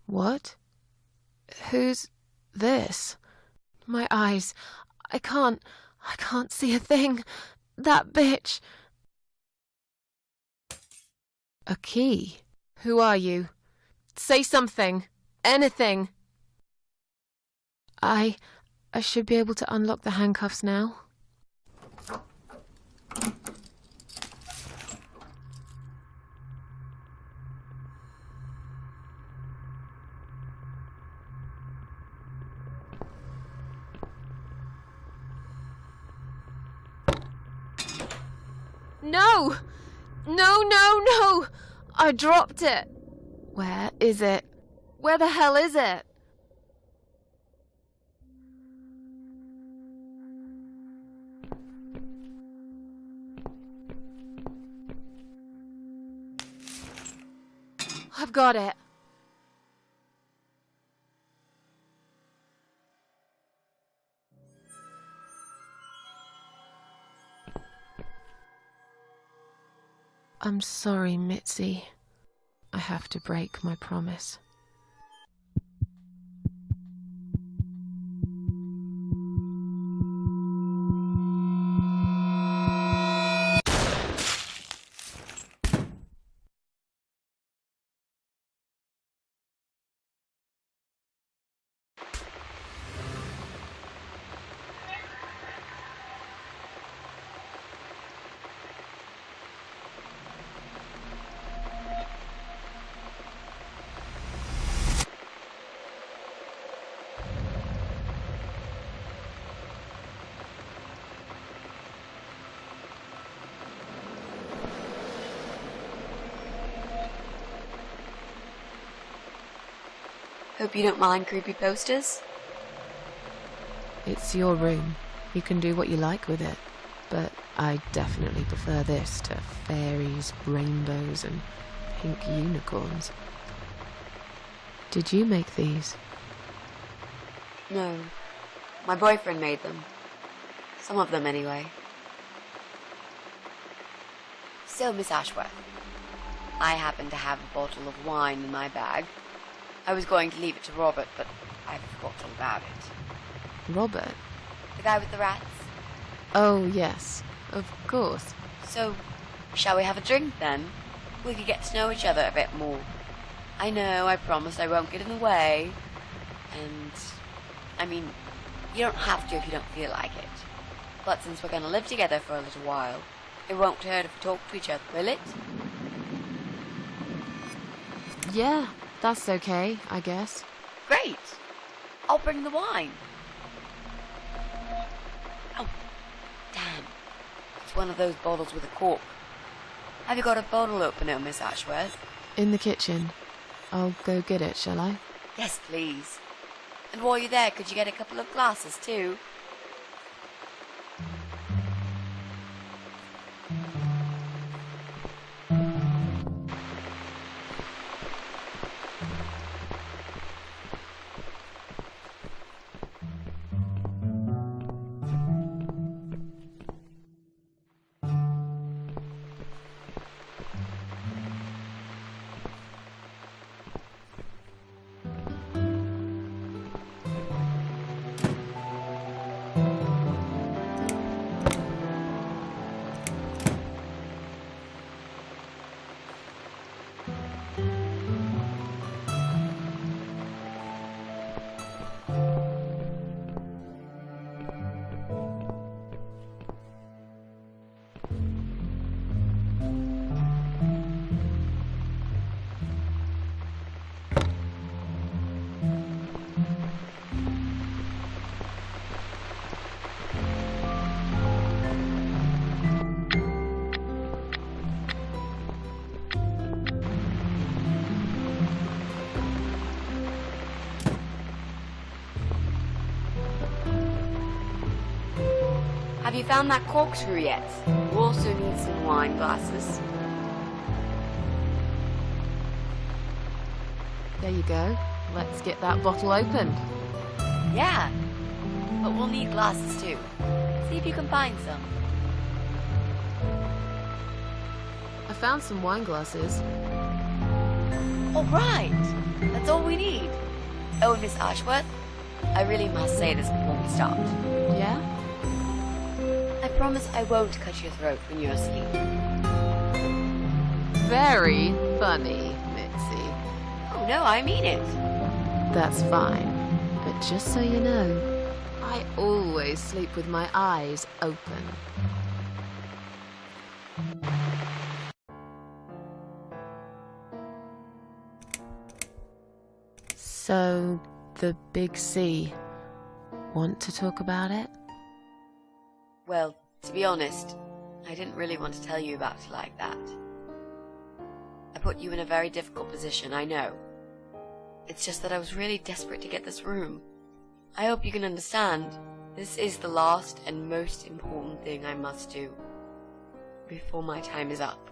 What? Who's this? My eyes. I can't see a thing. That bitch. A key? Who are you? Say something. Anything. I should be able to unlock the handcuffs now. No! No! I dropped it. Where is it? Where the hell is it? I've got it. I'm sorry, Mitzi. I have to break my promise. Hope you don't mind creepy posters. It's your room. You can do what you like with it. but I definitely prefer this to fairies, rainbows, and pink unicorns. Did you make these? No. My boyfriend made them. Some of them, anyway. So, Miss Ashworth, I happen to have a bottle of wine in my bag. I was going to leave it to Robert, but I forgot all about it. Robert? The guy with the rats? Oh, yes, of course. So, shall we have a drink, then? We could get to know each other a bit more. I know, I promise I won't get in the way. And, I mean, you don't have to if you don't feel like it. But since we're going to live together for a little while, it won't hurt if we talk to each other, will it? Yeah, that's okay, I guess. Great! I'll bring the wine. Oh, damn. It's one of those bottles with a cork. Have you got a bottle opener, Miss Ashworth? In the kitchen. I'll go get it, shall I? Yes, please. And while you're there, could you get a couple of glasses, too? Have you found that corkscrew yet? We also need some wine glasses. There you go. Let's get that bottle opened. Yeah, but we'll need glasses too. See if you can find some. I found some wine glasses. All right, that's all we need. Oh, Miss Ashworth, I really must say this before we start. Yeah? I promise I won't cut your throat when you're asleep. Very funny, Mitzi. Oh, no, I mean it. That's fine. But just so you know, I always sleep with my eyes open. So, the big C. Want to talk about it? Well, to be honest, I didn't really want to tell you about it like that. I put you in a very difficult position, I know. It's just that I was really desperate to get this room. I hope you can understand. This is the last and most important thing I must do before my time is up.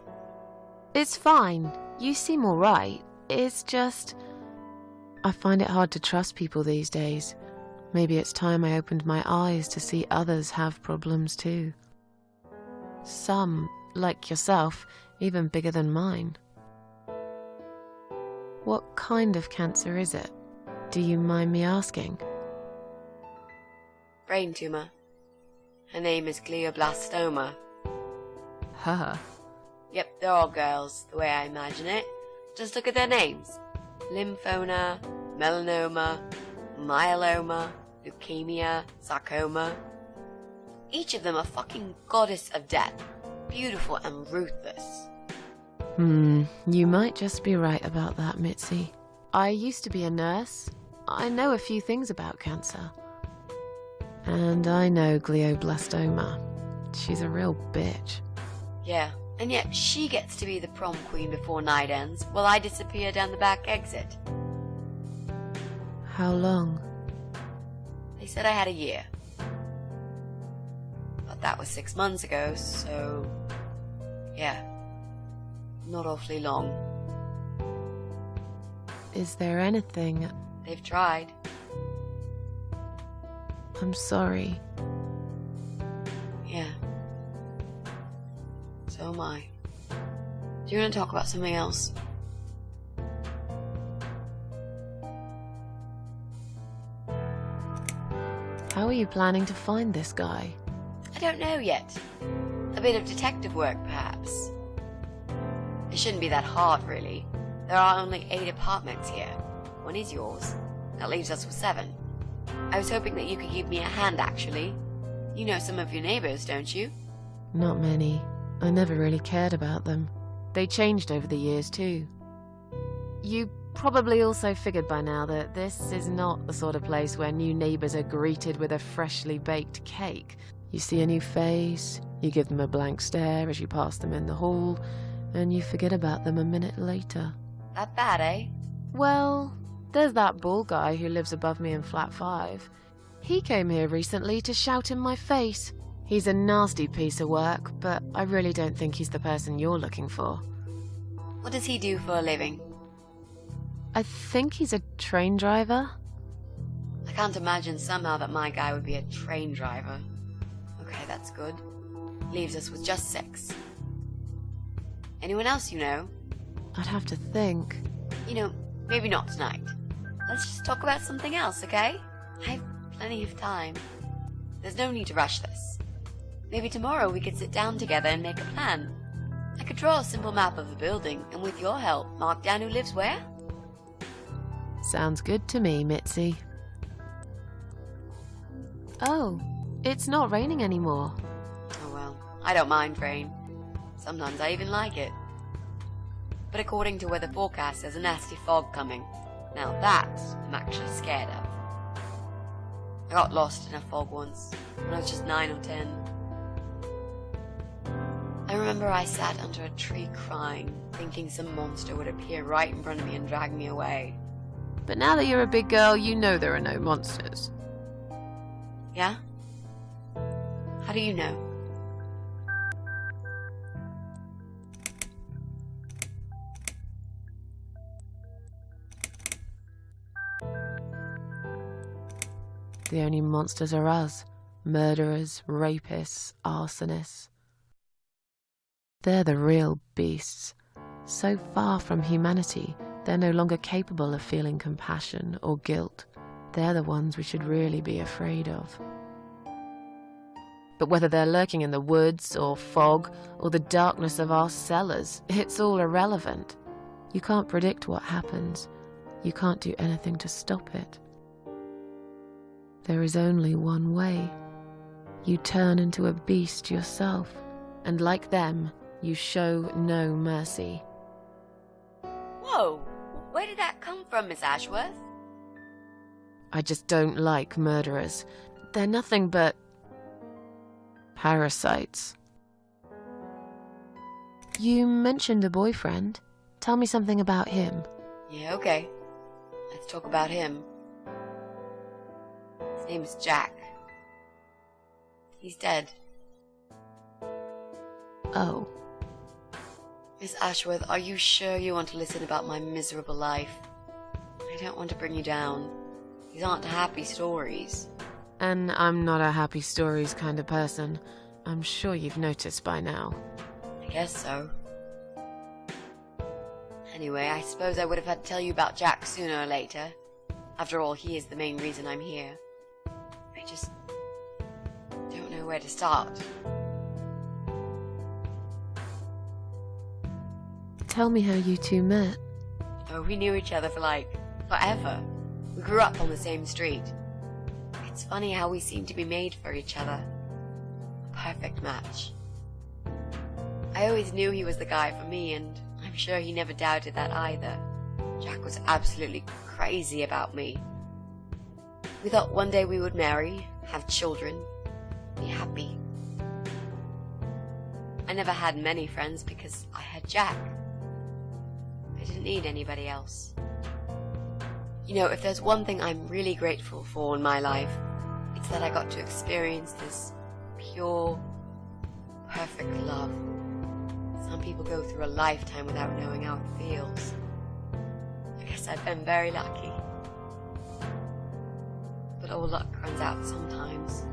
It's fine. You seem alright. It's just... I find it hard to trust people these days. Maybe it's time I opened my eyes to see others have problems too. Some, like yourself, even bigger than mine. What kind of cancer is it? Do you mind me asking? Brain tumor. Her name is glioblastoma. Huh. Yep, they're all girls, the way I imagine it. Just look at their names. Lymphoma, melanoma, myeloma, leukemia, sarcoma. Each of them a fucking goddess of death. Beautiful and ruthless. You might just be right about that, Mitzi. I used to be a nurse. I know a few things about cancer. And I know glioblastoma. She's a real bitch. Yeah, and yet she gets to be the prom queen before night ends, while I disappear down the back exit. How long? They said I had a year. But that was 6 months ago, so yeah, not awfully long. Is there anything... They've tried. I'm sorry. Yeah. So am I. Do you want to talk about something else? How are you planning to find this guy? I don't know yet. A bit of detective work, perhaps. It shouldn't be that hard, really. There are only 8 apartments here. 1 is yours. That leaves us with 7. I was hoping that you could give me a hand, actually. You know some of your neighbors, don't you? Not many. I never really cared about them. They changed over the years, too. You probably also figured by now that this is not the sort of place where new neighbors are greeted with a freshly baked cake. You see a new face, you give them a blank stare as you pass them in the hall, and you forget about them a minute later. That bad, eh? Well, there's that bald guy who lives above me in flat 5. He came here recently to shout in my face. He's a nasty piece of work, but I really don't think he's the person you're looking for. What does he do for a living? I think he's a train driver. I can't imagine somehow that my guy would be a train driver. Okay, that's good. Leaves us with just 6. Anyone else you know? I'd have to think. You know, maybe not tonight. Let's just talk about something else, okay? I have plenty of time. There's no need to rush this. Maybe tomorrow we could sit down together and make a plan. I could draw a simple map of the building, and with your help, mark down who lives where. Sounds good to me, Mitzi. Oh, it's not raining anymore. Oh well, I don't mind rain. Sometimes I even like it. But according to weather forecast, there's a nasty fog coming. Now that I'm actually scared of. I got lost in a fog once, when I was just 9 or 10. I remember I sat under a tree crying, thinking some monster would appear right in front of me and drag me away. But now that you're a big girl, you know there are no monsters. Yeah? How do you know? The only monsters are us. Murderers, rapists, arsonists. They're the real beasts. So far from humanity, they're no longer capable of feeling compassion or guilt. They're the ones we should really be afraid of. But whether they're lurking in the woods or fog or the darkness of our cellars, it's all irrelevant. You can't predict what happens. You can't do anything to stop it. There is only one way. You turn into a beast yourself, and like them, you show no mercy. Whoa! Where did that come from, Miss Ashworth? I just don't like murderers. They're nothing but parasites. You mentioned a boyfriend. Tell me something about him. Yeah, okay. Let's talk about him. His name is Jack. He's dead. Oh. Miss Ashworth, are you sure you want to listen about my miserable life? I don't want to bring you down. These aren't happy stories. And I'm not a happy stories kind of person. I'm sure you've noticed by now. I guess so. Anyway, I suppose I would have had to tell you about Jack sooner or later. After all, he is the main reason I'm here. I just don't know where to start. Tell me how you two met. Oh, we knew each other for forever. We grew up on the same street. It's funny how we seem to be made for each other. A perfect match. I always knew he was the guy for me, and I'm sure he never doubted that either. Jack was absolutely crazy about me. We thought one day we would marry, have children, be happy. I never had many friends because I had Jack. I didn't need anybody else. You know, if there's one thing I'm really grateful for in my life, it's that I got to experience this pure, perfect love. Some people go through a lifetime without knowing how it feels. I guess I've been very lucky. But all luck runs out sometimes.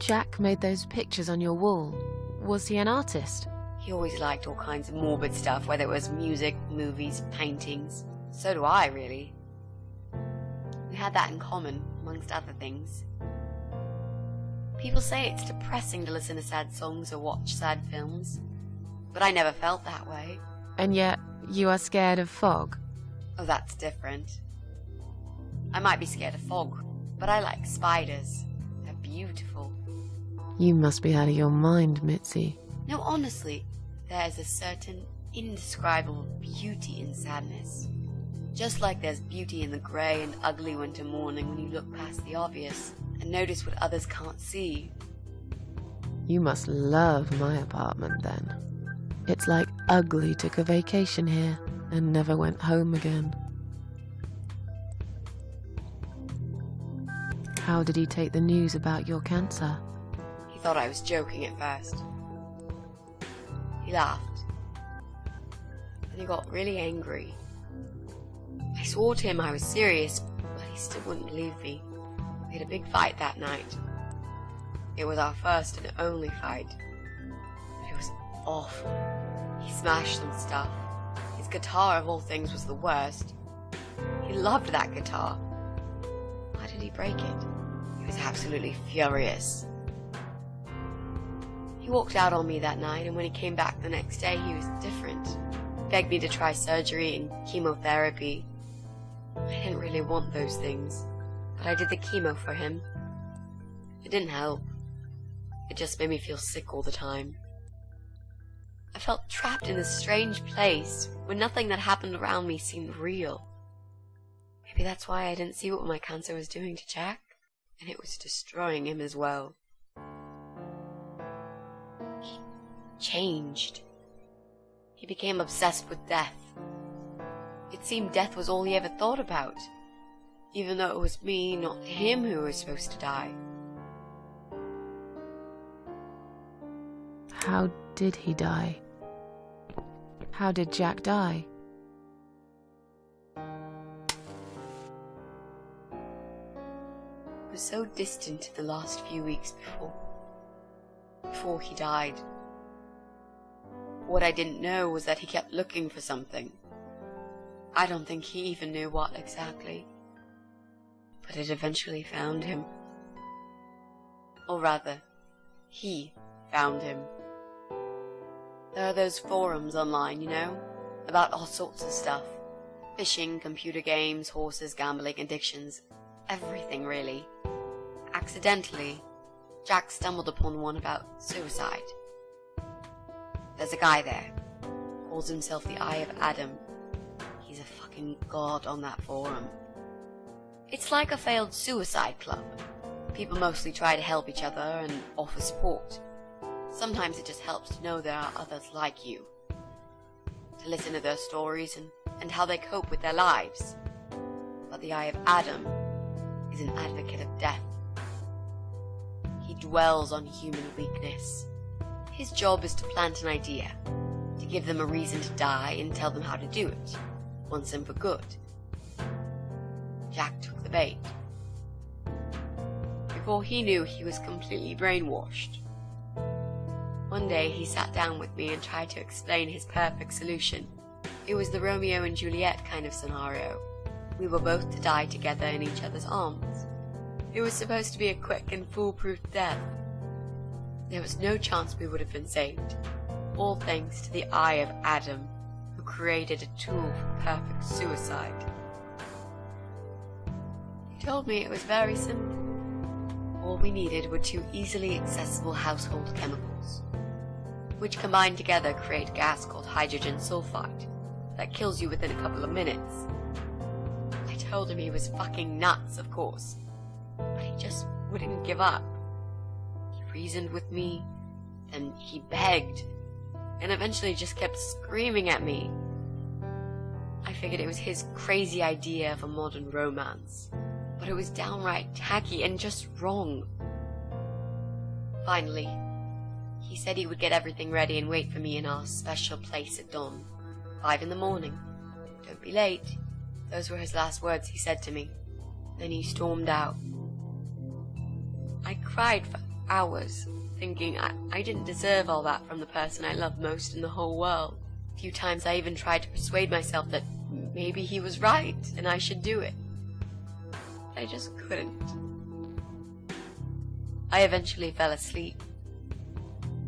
Jack made those pictures on your wall. Was he an artist? He always liked all kinds of morbid stuff, whether it was music, movies, paintings. So do I, really. We had that in common, amongst other things. People say it's depressing to listen to sad songs or watch sad films, but I never felt that way. And yet, you are scared of fog? Oh, that's different. I might be scared of fog, but I like spiders. They're beautiful. You must be out of your mind, Mitzi. No, honestly, there's a certain indescribable beauty in sadness. Just like there's beauty in the grey and ugly winter morning when you look past the obvious and notice what others can't see. You must love my apartment then. It's like Ugly took a vacation here and never went home again. How did he take the news about your cancer? He thought I was joking at first. He laughed. Then he got really angry. I swore to him I was serious, but he still wouldn't believe me. We had a big fight that night. It was our first and only fight. But it was awful. He smashed some stuff. His guitar, of all things, was the worst. He loved that guitar. Why did he break it? He was absolutely furious. He walked out on me that night, and when he came back the next day, he was different. He begged me to try surgery and chemotherapy. I didn't really want those things, but I did the chemo for him. It didn't help. It just made me feel sick all the time. I felt trapped in this strange place where nothing that happened around me seemed real. Maybe that's why I didn't see what my cancer was doing to Jack, and it was destroying him as well. He changed. He became obsessed with death. It seemed death was all he ever thought about, even though it was me, not him, who was supposed to die. How did he die? How did Jack die? It was so distant to the last few weeks before he died. What I didn't know was that he kept looking for something. I don't think he even knew what exactly. But it eventually found him. Or rather, he found him. There are those forums online, you know, about all sorts of stuff. Fishing, computer games, horses, gambling, addictions. Everything, really. Accidentally, Jack stumbled upon one about suicide. There's a guy there. Calls himself the Eye of Adam. He's a fucking god on that forum. It's like a failed suicide club. People mostly try to help each other and offer support. Sometimes it just helps to know there are others like you. To listen to their stories and how they cope with their lives. But the Eye of Adam is an advocate of death. He dwells on human weakness. His job is to plant an idea, to give them a reason to die and tell them how to do it, once and for good. Jack took the bait. Before he knew, he was completely brainwashed. One day he sat down with me and tried to explain his perfect solution. It was the Romeo and Juliet kind of scenario. We were both to die together in each other's arms. It was supposed to be a quick and foolproof death. There was no chance we would have been saved, all thanks to the Eye of Adam, who created a tool for perfect suicide. He told me it was very simple. All we needed were 2 easily accessible household chemicals, which combined together create a gas called hydrogen sulfide that kills you within a couple of minutes. I told him he was fucking nuts, of course, but he just wouldn't give up. He reasoned with me, then he begged, and eventually just kept screaming at me. I figured it was his crazy idea of a modern romance, but it was downright tacky and just wrong. Finally, he said he would get everything ready and wait for me in our special place at dawn, 5 in the morning. Don't be late. Those were his last words he said to me. Then he stormed out. I cried for hours, thinking I didn't deserve all that from the person I loved most in the whole world. A few times I even tried to persuade myself that maybe he was right and I should do it. I just couldn't. I eventually fell asleep.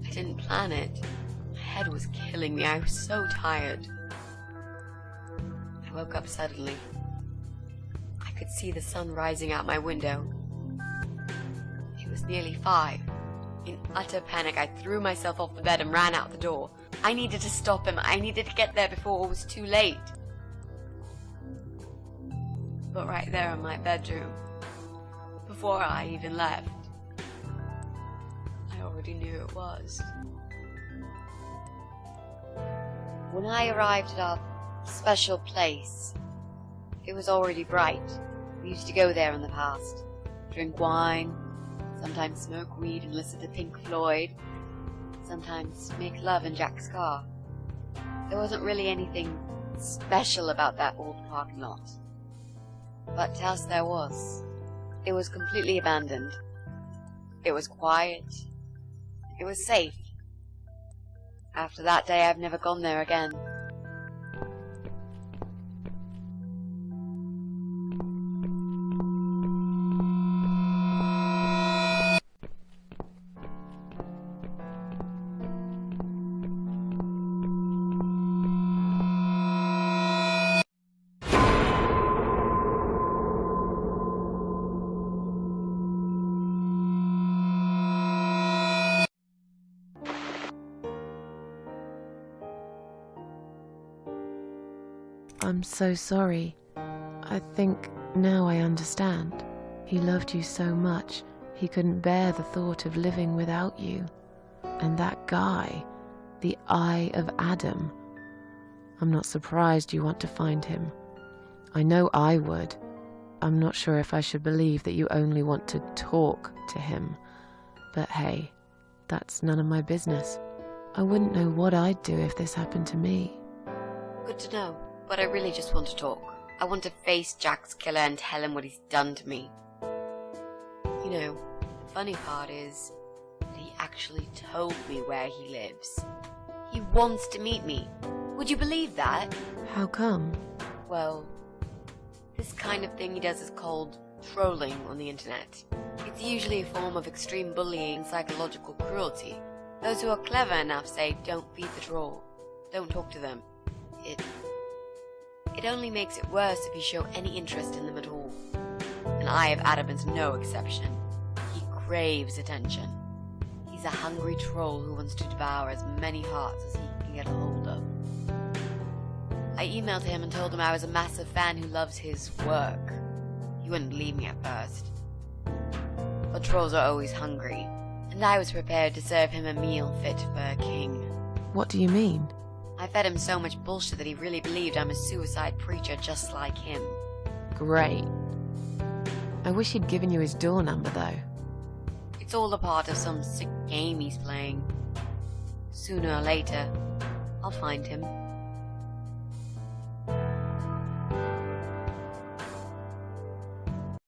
I didn't plan it. My head was killing me. I was so tired. I woke up suddenly. I could see the sun rising out my window. It was nearly 5. In utter panic, I threw myself off the bed and ran out the door. I needed to stop him. I needed to get there before it was too late. But right there in my bedroom, before I even left, I already knew it was. When I arrived at our special place, it was already bright. We used to go there in the past, drink wine, sometimes smoke weed and listen to Pink Floyd, sometimes make love in Jack's car. There wasn't really anything special about that old parking lot. But to us there was. It was completely abandoned. It was quiet. It was safe. After that day, I've never gone there again. I'm so sorry. I think now I understand. He loved you so much, he couldn't bear the thought of living without you. And that guy, the Eye of Adam. I'm not surprised you want to find him. I know I would. I'm not sure if I should believe that you only want to talk to him. But hey, that's none of my business. I wouldn't know what I'd do if this happened to me. Good to know. But I really just want to talk. I want to face Jack's killer and tell him what he's done to me. You know, the funny part is that he actually told me where he lives. He wants to meet me. Would you believe that? How come? Well, this kind of thing he does is called trolling on the internet. It's usually a form of extreme bullying and psychological cruelty. Those who are clever enough say, don't feed the troll. Don't talk to them. It only makes it worse if you show any interest in them at all. And Eye of Adam is no exception. He craves attention. He's a hungry troll who wants to devour as many hearts as he can get a hold of. I emailed him and told him I was a massive fan who loves his work. He wouldn't believe me at first. But trolls are always hungry, and I was prepared to serve him a meal fit for a king. What do you mean? I fed him so much bullshit that he really believed I'm a suicide preacher just like him. Great. I wish he'd given you his door number, though. It's all a part of some sick game he's playing. Sooner or later, I'll find him.